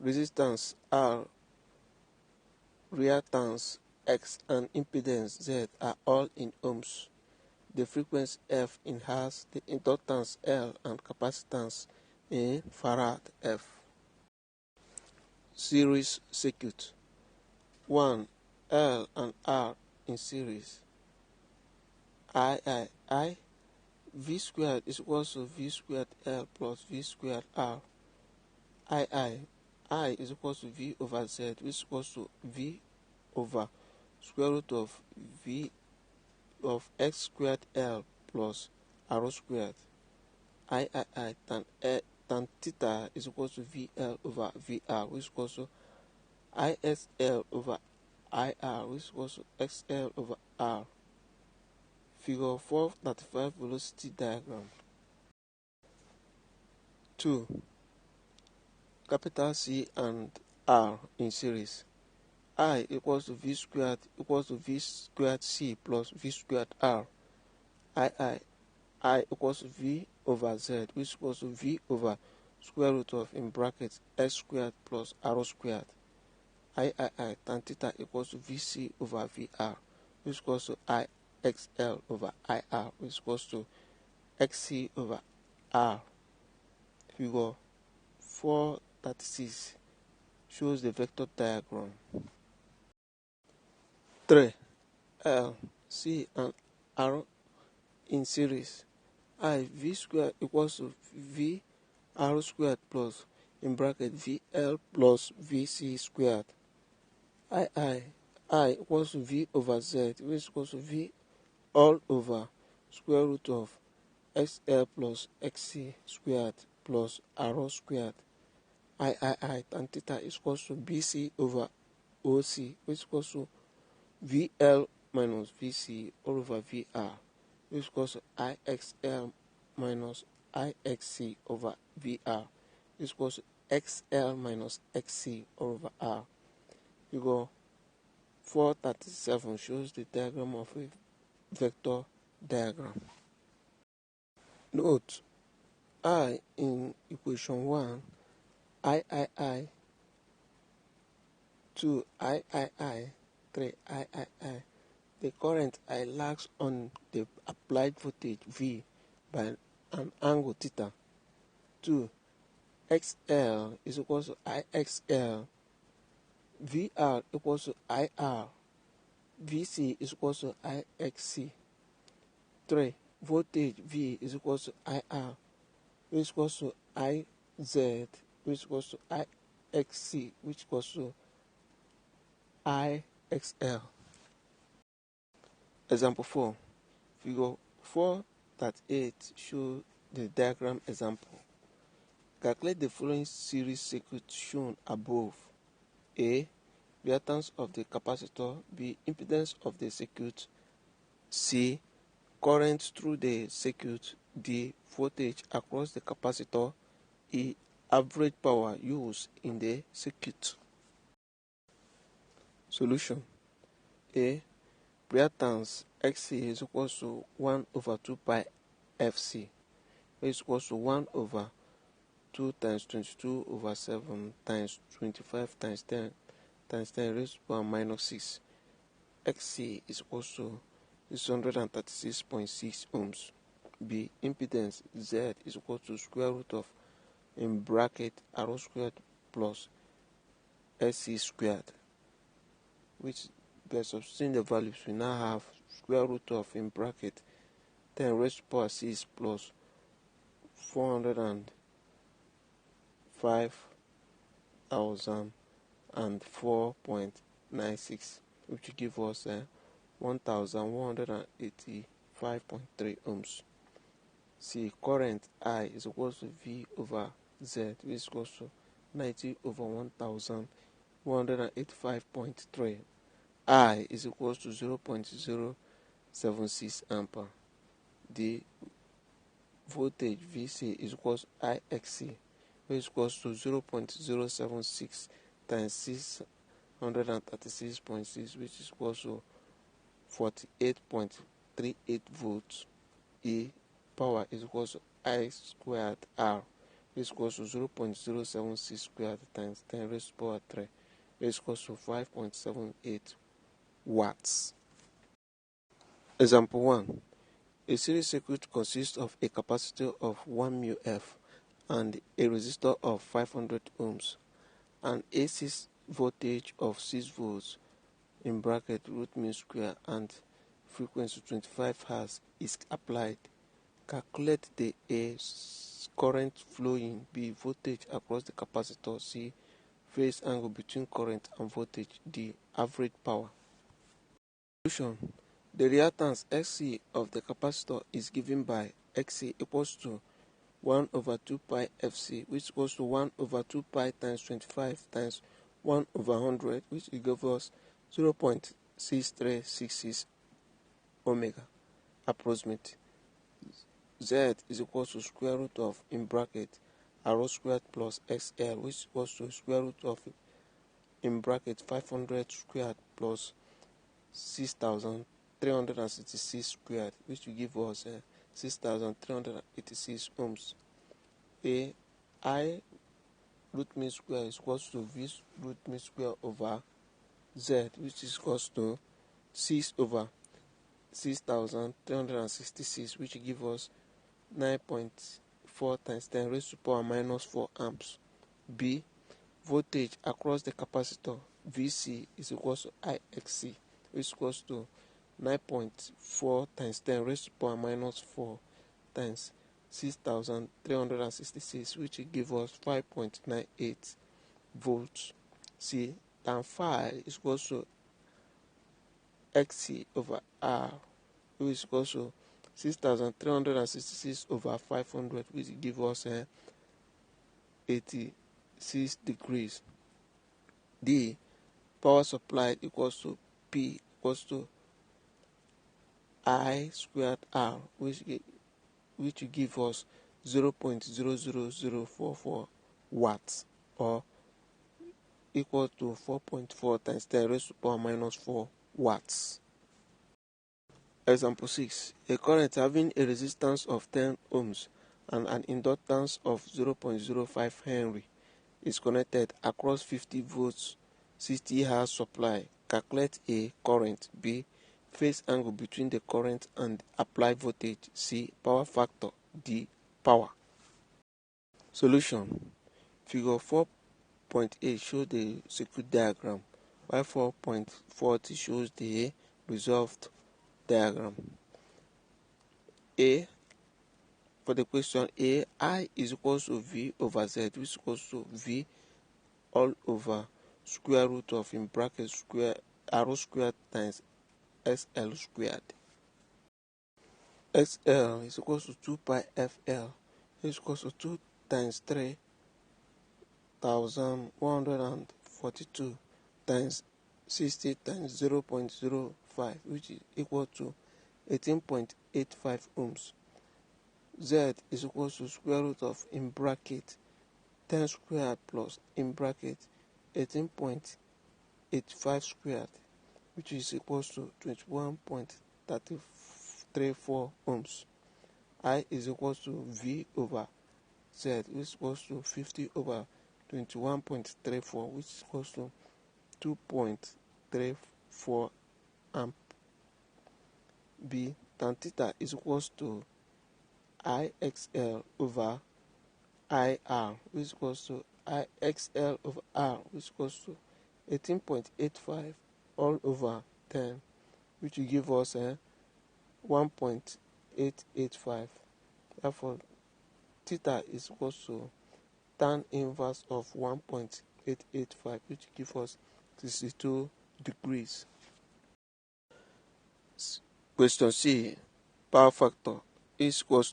resistance R, reactance X, and impedance Z are all in ohms. The frequency F in Hertz, the inductance L, and capacitance in farad F. Series circuit 1. L and R in series. I V squared is equal to V squared L plus V squared R. I is equal to V over Z, which is equal to V over square root of V of X squared L plus R squared. I tan theta is equal to VL over VR, which is equal to ISL over IR, which is equal to XL over R. Figure 435 velocity diagram. 2. Capital C and R in series. I equals to V squared C plus V squared R. I equals to V over Z, which equals to V over square root of in brackets S squared plus R squared. I tan theta equals to VC over VR, which equals to IXL over IR, which equals to XC over R. Figure 436 shows the vector diagram. 3. L, C, and R in series. I V squared equals to V R squared plus in bracket VL plus VC squared. I equals to V over Z, which equals to V all over square root of XL plus XC squared plus R squared. I tan theta is equals to BC over OC, which equals to VL minus VC all over VR, which equals to IXL minus IXC over VR, which equals to XL minus XC all over R. Figure 437 shows the diagram of a vector diagram. Note, I in equation 1, I, 2, I, 3, I. The current I lags on the applied voltage V by an angle theta. 2. XL is equal to IXL. VR equals to IR. VC is equal to IXC. 3. Voltage V is equal to IR, which is equal to IZ, which is equal to IXC, which is equal to IXL. Example 4. Figure 438 shows the diagram example. Calculate the following series circuit shown above. A. Reactance of the capacitor. B. Impedance of the circuit. C. Current through the circuit. D. Voltage across the capacitor. E. Average power used in the circuit. Solution. A. Reactance XC is equal to 1 over 2 pi FC, which is equal to 1 over 2 times 22 over 7 times 25 times 10 times 10 raised to power minus 6. XC is equal to 636.6 ohms. B. Impedance Z is equal to square root of in bracket R squared plus SC squared, which by substituting the values we now have square root of in bracket 10 raised to power 6 plus 405,004.96, which will give us 1185.3 ohms. C. Current I is equal to V over Z, which is equal to 90 over 1185.3. I is equal to 0.076 ampere. The voltage VC is equal to IXC, which is equal to 0.076 times 636.6, which is equal to 48.38 volts. E. Power is equal to I squared R, is equals to 0.076 squared times 10 raised to the power 3 is equals to 5.78 watts. Example 1. A series circuit consists of a capacitor of 1 μF and a resistor of 500 ohms. An AC voltage of 6 volts in bracket root mean square and frequency 25 Hz is applied. Calculate the A current flowing, B voltage across the capacitor, C phase angle between current and voltage, D average power. Solution. The reactance Xc of the capacitor is given by Xc equals to 1 over 2 pi Fc, which equals to 1 over 2 pi times 25 times 1 over 100, which will give us 0.6366 omega approximate. Z is equal to square root of, in bracket, rho squared plus XL, which equals to square root of, in bracket, 500 squared plus 6,366 squared, which will give us 6,386 ohms. I root mean square is equals to V root mean square over Z, which is equals to 6 over 6,366, which will give us 9.4 times 10 raised to the power minus 4 amps. B. Voltage across the capacitor Vc is equals to Ixc, which is equals to 9.4 times 10 raised to the power minus 4 times 6,366, which will give us 5.98 volts. C. Tan phi is equals to Xc over R, which is equals to 6,366 over 500, which will give us 86 degrees. D. Power supplied equals to P equals to I squared R, which will give us 0.00044 watts, or equal to 4.4 times 10 raised to the power minus 4 watts. Example 6. A current having a resistance of 10 ohms and an inductance of 0.05 Henry is connected across 50 volts 60 Hz supply. Calculate A current, B phase angle between the current and applied voltage, C power factor, D power. Solution. Figure 4.8 shows the circuit diagram, while 4.40 shows the resolved diagram. A. For the question A, I is equals to V over Z, which is equals to V all over square root of, in bracket, square rho squared times SL squared. XL is equals to 2 pi FL, which is equals to 2 times 3,142 times 60 times 0.05, which is equal to 18.85 ohms. Z is equal to square root of, in bracket, 10 squared plus, in bracket, 18.85 squared, which is equal to 21.34 ohms. I is equal to V over Z, which is equal to 50 over 21.34, which is equal to 2.34 amp. B. Tan theta is equal to IXL over IR, which is equal to IXL over R, which is equal to 18.85 all over 10, which will give us 1.885. Therefore, theta is equal to tan inverse of 1.885, which gives us 62 degrees. Question C. Power factor is equal